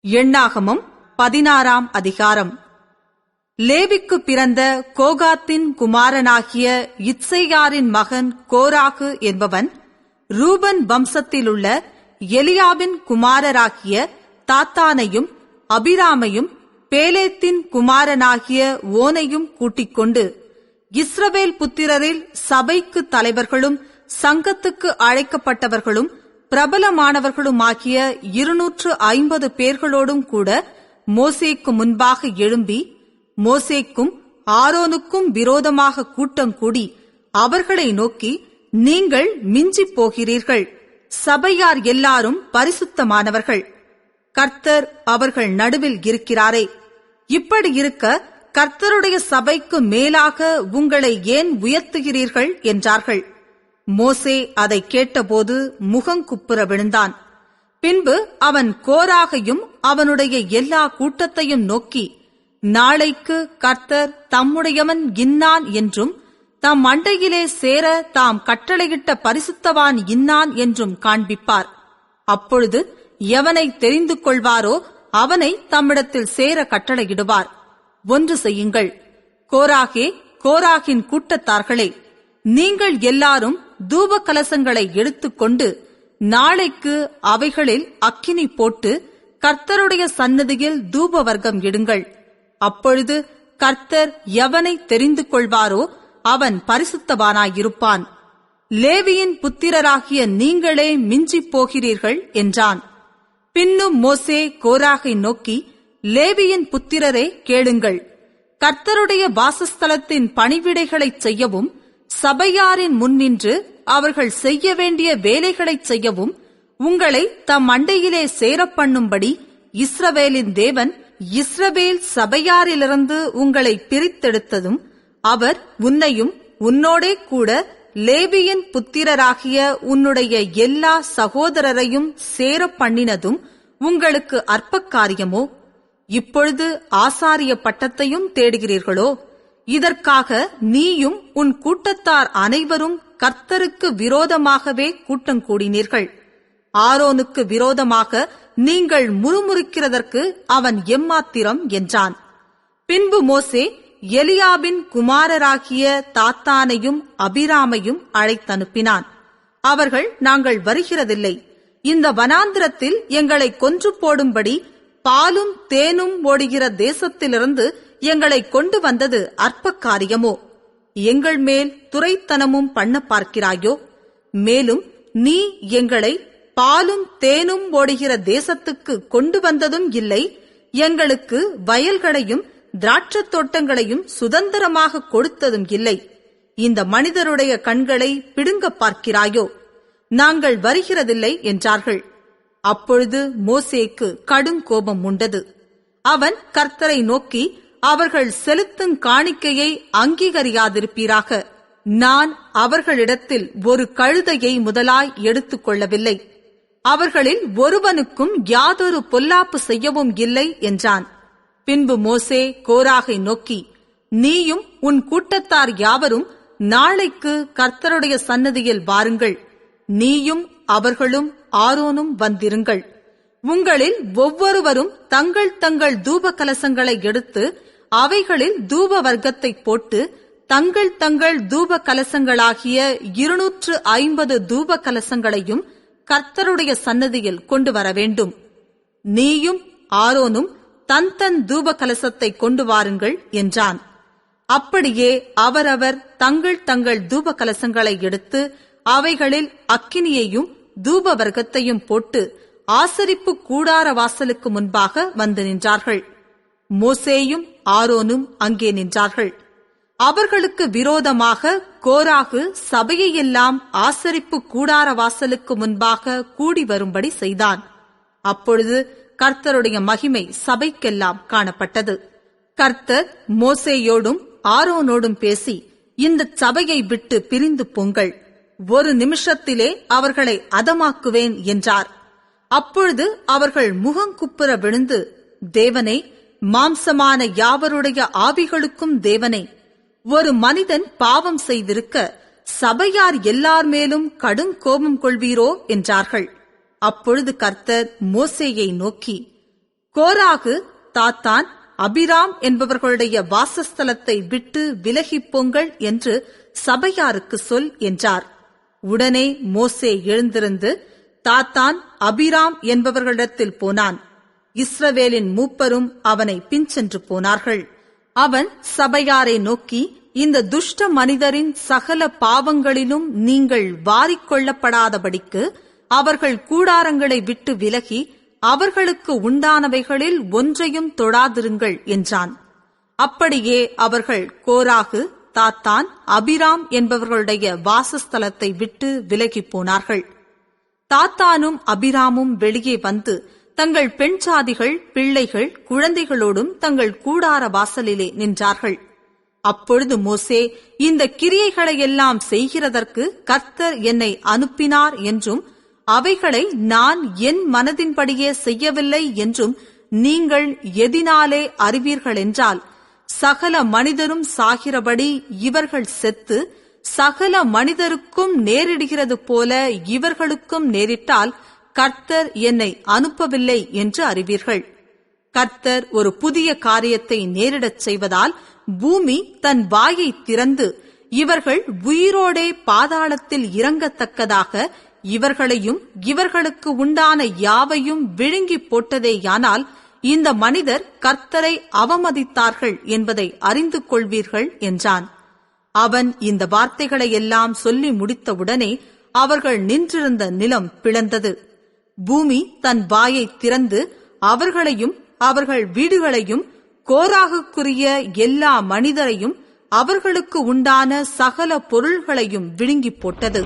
எண்ணாகமம் 16ஆம் அதிகாரம். லேவிக்கு பிறந்த கோகாத்தின் குமாரனாகிய இத்சேயாரின் மகன் கோராகு என்பவன் ரூபன் வம்சத்திலுள்ள எலியாபின் குமாரராகிய தாத்தானையும் அபிராமையும் பேலேத்தின் குமாரனாகிய ஓனையும் கூட்டிக் கொண்டு இஸ்ரவேல் புத்திரரில் சபைக்கு தலைவர்களும் சங்கத்துக்கு அழைக்கப்பட்டவர்களும் பிரபலமானவர்களுமாகிய 250 பேர்களோடும் கூட மோசேக்கு முன்பாக எழும்பி மோசேக்கும் ஆரோனுக்கும் விரோதமாக கூட்டம் கூடி அவர்களை நோக்கி, நீங்கள் மிஞ்சிப் போகிறீர்கள், சபையார் எல்லாரும் பரிசுத்தமானவர்கள், கர்த்தர் அவர்கள் நடுவில் இருக்கிறாரே, இப்படி இருக்க கர்த்தருடைய சபைக்கு மேலாக உங்களை ஏன் உயர்த்துகிறீர்கள் என்றார்கள். மோசே அதை கேட்டபோது முகங்குப்புற விழுந்தான். பின்பு அவன் கோராகையும் அவனுடைய எல்லா கூட்டத்தையும் நோக்கி, நாளைக்கு கர்த்தர் தம்முடையவன் இன்னான் என்றும் தம் அண்டையிலே சேர தாம் கட்டளையிட்ட பரிசுத்தவான் இன்னான் என்றும் காண்பிப்பார். அப்பொழுது எவனை தெரிந்து கொள்வாரோ அவனை தம்மிடத்தில் சேர கட்டளையிடுவார். ஒன்று செய்யுங்கள், கோராகே, கோராகின் கூட்டத்தார்களே, நீங்கள் எல்லாரும் தூப கலசங்களை எடுத்துக்கொண்டு நாளைக்கு அவைகளில் அக்கினி போட்டு கர்த்தருடைய சந்நிதியில் தூப வர்க்கம் இடுங்கள். அப்பொழுது கர்த்தர் எவனை தெரிந்து கொள்வாரோ அவன் பரிசுத்தவானாயிருப்பான். லேவியின் புத்திரராகிய நீங்களே மிஞ்சிப் போகிறீர்கள் என்றான். பின்னும் மோசே கோராகை நோக்கி, லேவியின் புத்திரரே கேளுங்கள், கர்த்தருடைய வாசஸ்தலத்தின் பணிவிடைகளைச் செய்யவும் சபையாரின் முன்னின்று அவர்கள் செய்ய வேண்டிய வேலைகளைச் செய்யவும் உங்களை தம் அண்டையிலே சேரப்பண்ணும்படி இஸ்ரவேலின் தேவன் இஸ்ரவேல் சபையாரிலிருந்து உங்களை பிரித்தெடுத்ததும் அவர் உன்னையும் உன்னோடே கூட லேவியின் புத்திரராகிய உன்னுடைய எல்லா சகோதரரையும் சேரப்பண்ணினதும் உங்களுக்கு அற்ப காரியமோ? இப்பொழுது ஆசாரிய பட்டத்தையும் தேடுகிறீர்களோ? இதற்காக நீயும் உன் கூட்டத்தார் அனைவரும் கர்த்தருக்கு விரோதமாகவே கூட்டம் கூடினீர்கள். ஆரோனுக்கு விரோதமாக நீங்கள் முறுமுறுக்கிறதற்கு அவன் எம்மாத்திரம் என்றான். பின்பு மோசே எலியாபின் குமாரராகிய தாத்தானையும் அபிராமையும் அழைத்தனுப்பினான். அவர்கள், நாங்கள் வருகிறதில்லை, இந்த வனாந்திரத்தில் எங்களை கொன்று போடும்படி பாலும் தேனும் ஓடுகிற தேசத்திலிருந்து எங்களை கொண்டு வந்தது அற்ப காரியமோ? எங்கள் மேல் துரைத்தனமும் பண்ண பார்க்கிறாயோ? மேலும் நீ எங்களை பாலும் தேனும் ஓடுகிற தேசத்துக்கு கொண்டு வந்ததும் இல்லை, எங்களுக்கு வயல்களையும் திராட்சத் தோட்டங்களையும் சுதந்திரமாக கொடுத்ததும் இல்லை. இந்த மனிதருடைய கண்களை பிடுங்க பார்க்கிறாயோ? நாங்கள் வருகிறதில்லை என்றார்கள். அப்பொழுது மோசேக்கு கடும் கோபம் உண்டது. அவன் கர்த்தரை நோக்கி, அவர்கள் செலுத்தும் காணிக்கையை அங்கீகரியாதிருப்பீராக. நான் அவர்களிடத்தில் ஒரு கழுதையை முதலாய் எடுத்துக் கொள்ளவில்லை, அவர்களில் ஒருவனுக்கும் யாதொரு பொல்லாப்பு செய்யவும் இல்லை என்றான். பின்பு மோசே கோராகை நோக்கி, நீயும் உன் கூட்டத்தார் யாவரும் நாளைக்கு கர்த்தருடைய சந்நிதியில் வாருங்கள், நீயும் அவர்களும் ஆரோனும் வந்திருங்கள். உங்களில் ஒவ்வொருவரும் தங்கள் தங்கள் தூப கலசங்களை எடுத்து அவைகளில் தூப வர்க்கத்தை போட்டு தங்கள் தங்கள் தூப கலசங்களாகிய 250 தூப கலசங்களையும் கர்த்தருடைய சந்நிதியில் கொண்டு வர வேண்டும். நீயும் ஆரோனும் தன் தன் தூப கலசத்தை கொண்டு வாருங்கள் என்றான். அப்படியே அவரவர் தங்கள் தங்கள் தூப கலசங்களை எடுத்து அவைகளில் அக்கினியையும் தூப வர்க்கத்தையும் போட்டு ஆசரிப்பு கூடார வாசலுக்கு முன்பாக வந்து நின்றார்கள். மோசேயும் ஆரோனும் அங்கே நின்றார்கள். அவர்களுக்கு விரோதமாக கோராகு சபையெல்லாம் ஆசரிப்பு கூடார வாசலுக்கு முன்பாக கூடி வரும்படி செய்தான். அப்பொழுது கர்த்தருடைய மகிமை சபைக்கெல்லாம் காணப்பட்டது. கர்த்தர் மோசேயோடும் ஆரோனோடும் பேசி, இந்த சபையை விட்டு பிரிந்து போங்கள், ஒரு நிமிஷத்திலே அவர்களை அதமாக்குவேன் என்றார். அப்பொழுது அவர்கள் முகங்குப்புற விழுந்து, தேவனே, மாம்சமான யாவருடைய ஆவிகளுக்கும் தேவனே, ஒரு மனிதன் பாவம் செய்திருக்க சபையார் எல்லார் மேலும் கடும் கோபம் கொள்வீரோ என்றார்கள். அப்பொழுது கர்த்தர் மோசேயை நோக்கி, கோராகு, தாத்தான், அபிராம் என்பவர்களுடைய வாசஸ்தலத்தை விட்டு விலகிப் போங்கள் என்று சபையாருக்கு சொல் என்றார். உடனே மோசே எழுந்திருந்து தாத்தான், அபிராம் என்பவர்களிடத்தில் போனான். இஸ்ரவேலின் மூப்பரும் அவனை பின்சென்று போனார்கள். அவன் சபையாரை நோக்கி, இந்த துஷ்ட மனிதரின் சகல பாவங்களிலும் நீங்கள் வாரிக்கொள்ளப்படாதபடிக்கு அவர்கள் கூடாரங்களை விட்டு விலகி அவர்களுக்கு உண்டானவைகளில் ஒன்றையும் தொடாதிருங்கள் என்றான். அப்படியே அவர்கள் கோராகு, தாத்தான், அபிராம் என்பவர்களுடைய வாசஸ்தலத்தை விட்டு விலகிப் போனார்கள். தாத்தானும் அபிராமும் வெளியே வந்து தங்கள் பெண் சாதிகள், பிள்ளைகள், குழந்தைகளோடும் தங்கள் கூடார வாசலிலே நின்றார்கள். அப்பொழுது மோசே, இந்த கிரியைகளையெல்லாம் செய்கிறதற்கு கர்த்தர் என்னை அனுப்பினார் என்றும் அவைகளை நான் என் மனதின்படியே செய்யவில்லை என்றும் நீங்கள் எதினாலே அறிவீர்களென்றால், சகல மனிதரும் சாகிறபடி இவர்கள் செத்து சகல மனிதருக்கும் நேரிடுகிறது போல இவர்களுக்கும் நேரிட்டால் கர்த்தர் என்னை அனுப்பவில்லை என்று அறிவீர்கள். கர்த்தர் ஒரு புதிய காரியத்தை நேரிடச் செய்வதால் பூமி தன் வாயை திறந்து இவர்கள் உயிரோடே பாதாளத்தில் இறங்கத்தக்கதாக இவர்களையும் இவர்களுக்கு உண்டான யாவையும் விழுங்கி போட்டதேயானால் இந்த மனிதர் கர்த்தரை அவமதித்தார்கள் என்பதை அறிந்து கொள்வீர்கள் என்றான். அவன் இந்த வார்த்தைகளை எல்லாம் சொல்லி முடித்தவுடனே அவர்கள் நின்றிருந்த நிலம் பிளந்தது. பூமி தன் வாயை திறந்து அவர்களையும் அவர்கள் வீடுகளையும் கோராகுக்குரிய எல்லா மனிதரையும் அவர்களுக்கு உண்டான சகல பொருள்களையும் விழுங்கி போட்டது.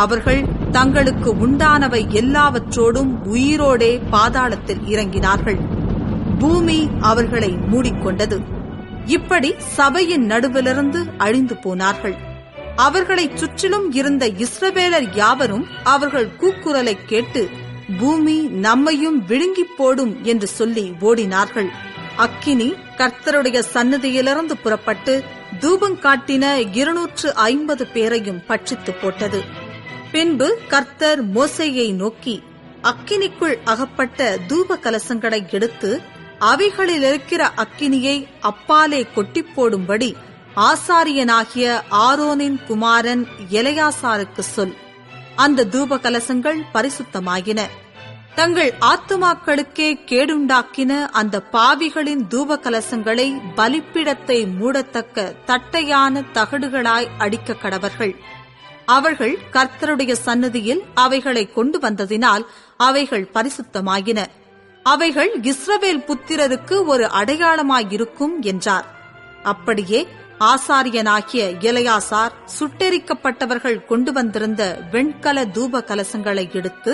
அவர்கள் தங்களுக்கு உண்டானவை எல்லாவற்றோடும் உயிரோடே பாதாளத்தில் இறங்கினார்கள். பூமி அவர்களை மூடிக்கொண்டது. இப்படி சபையின் நடுவிலிருந்து அழிந்து போனார்கள். அவர்களைச் சுற்றிலும் இருந்த இஸ்ரவேலர் யாவரும் அவர்கள் கூக்குரலை கேட்டு, பூமி நம்மையும் விழுங்கிப் போடும் என்று சொல்லி ஓடினார்கள். அக்கினி கர்த்தருடைய சந்நிதியிலிருந்து புறப்பட்டு தூபங்காட்டின 250 பேரையும் பட்சித்து போட்டது. பின்பு கர்த்தர் மோசேயை நோக்கி, அக்கினிக்குள் அகப்பட்ட தூப கலசங்களை எடுத்து அவைகளில் இருக்கிற அக்கினியை அப்பாலே கொட்டிப் போடும்படி ஆசாரியனாகிய ஆரோனின் குமாரன் எலெயாசாருக்கு சொல். அந்த தூப கலசங்கள் பரிசுத்தமாயின. தங்கள் ஆத்துமாக்களுக்கே கேடுண்டாக்கின அந்த பாவிகளின் தூப கலசங்களை பலிப்பீடத்தை மூடத்தக்க தட்டையான தகடுகளாய் அடிக்க கடவர்கள். அவர்கள் கர்த்தருடைய சந்நிதியில் அவைகளை கொண்டு வந்ததினால் அவைகள் பரிசுத்தமாயின. அவைகள் இஸ்ரவேல் புத்திரருக்கு ஒரு அடையாளமாயிருக்கும் என்றார். அப்படியே ஆசாரியனாகிய எலெயாசார் சுட்டெரிக்கப்பட்டவர்கள் கொண்டு வந்திருந்த வெண்கல தூப கலசங்களை எடுத்து,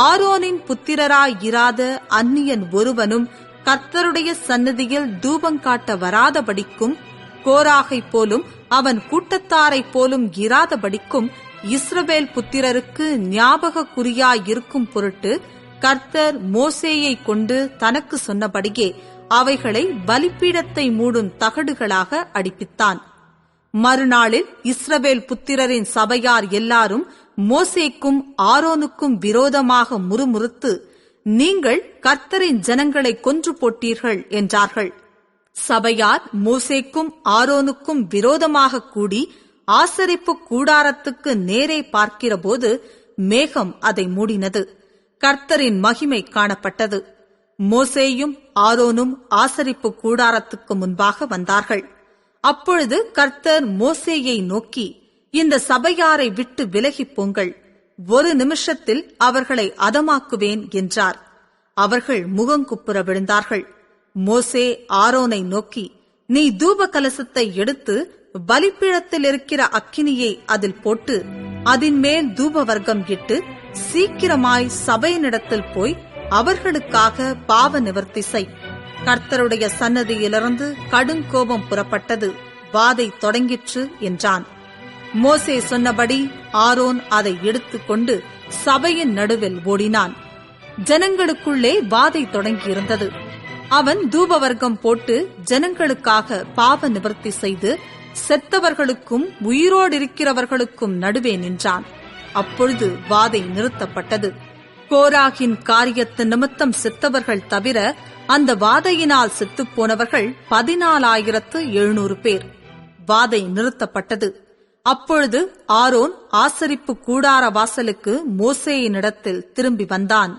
ஆரோனின் புத்திரராயிராத அந்நியன் ஒருவனும் கர்த்தருடைய சந்நிதியில் தூபங்காட்ட வராதபடிக்கும், கோராகைப் போலும் அவன் கூட்டத்தாரைப் போலும் இராதபடிக்கும் இஸ்ரவேல் புத்திரருக்கு ஞாபக குறியாயிருக்கும் பொருட்டு கர்த்தர் மோசேயை கொண்டு தனக்கு சொன்னபடியே அவைகளை பலிப்பீடத்தை மூடும் தகடுகளாக அடிப்பித்தான். மறுநாளில் இஸ்ரவேல் புத்திரரின் சபையார் எல்லாரும் மோசேக்கும் ஆரோனுக்கும் விரோதமாக முறுமுறுத்து, நீங்கள் கர்த்தரின் ஜனங்களை கொன்று போட்டீர்கள் என்றார்கள். சபையார் மோசேக்கும் ஆரோனுக்கும் விரோதமாக கூடி ஆசரிப்பு கூடாரத்துக்கு நேரே பார்க்கிறபோது மேகம் அதை மூடினது. கர்த்தரின் மகிமை காணப்பட்டது. மோசேயும் ஆரோனும் ஆசரிப்பு கூடாரத்துக்கு முன்பாக வந்தார்கள். அப்பொழுது கர்த்தர் மோசேயை நோக்கி, இந்த சபையாரை விட்டு விலகிப் போங்கள், ஒரு நிமிஷத்தில் அவர்களை அதமாக்குவேன் என்றார். அவர்கள் முகங்குப்புற விழுந்தார்கள். மோசே ஆரோனை நோக்கி, நீ தூப கலசத்தை எடுத்து பலிப்பீடத்தில் இருக்கிற அக்கினியை அதில் போட்டு அதின் மேல் தூப வர்க்கம் இட்டு சீக்கிரமாய் சபையினிடத்தில் போய் அவர்களுக்காக பாவ நிவர்த்தி செய். கர்த்தருடைய சன்னதியிலிருந்து கடுங்கோபம் புறப்பட்டது, வாதை தொடங்கிற்று என்றான். மோசே சொன்னபடி ஆரோன் அதை எடுத்துக்கொண்டு சபையின் நடுவில் ஓடினான். ஜனங்களுக்குள்ளே வாதை தொடங்கியிருந்தது. அவன் தூபவர்க்கம் போட்டு ஜனங்களுக்காக பாவ நிவர்த்தி செய்து செத்தவர்களுக்கும் உயிரோடிருக்கிறவர்களுக்கும் நடுவே நின்றான். அப்பொழுது வாதை நிறுத்தப்பட்டது. கோராகின் காரியத்து நிமித்தம் செத்தவர்கள் தவிர அந்த வாதையினால் செத்துப்போனவர்கள் 14,700 பேர். வாதை நிறுத்தப்பட்டது. அப்பொழுது ஆரோன் ஆசரிப்பு கூடார வாசலுக்கு மோசேயினிடத்தில் திரும்பி வந்தான்.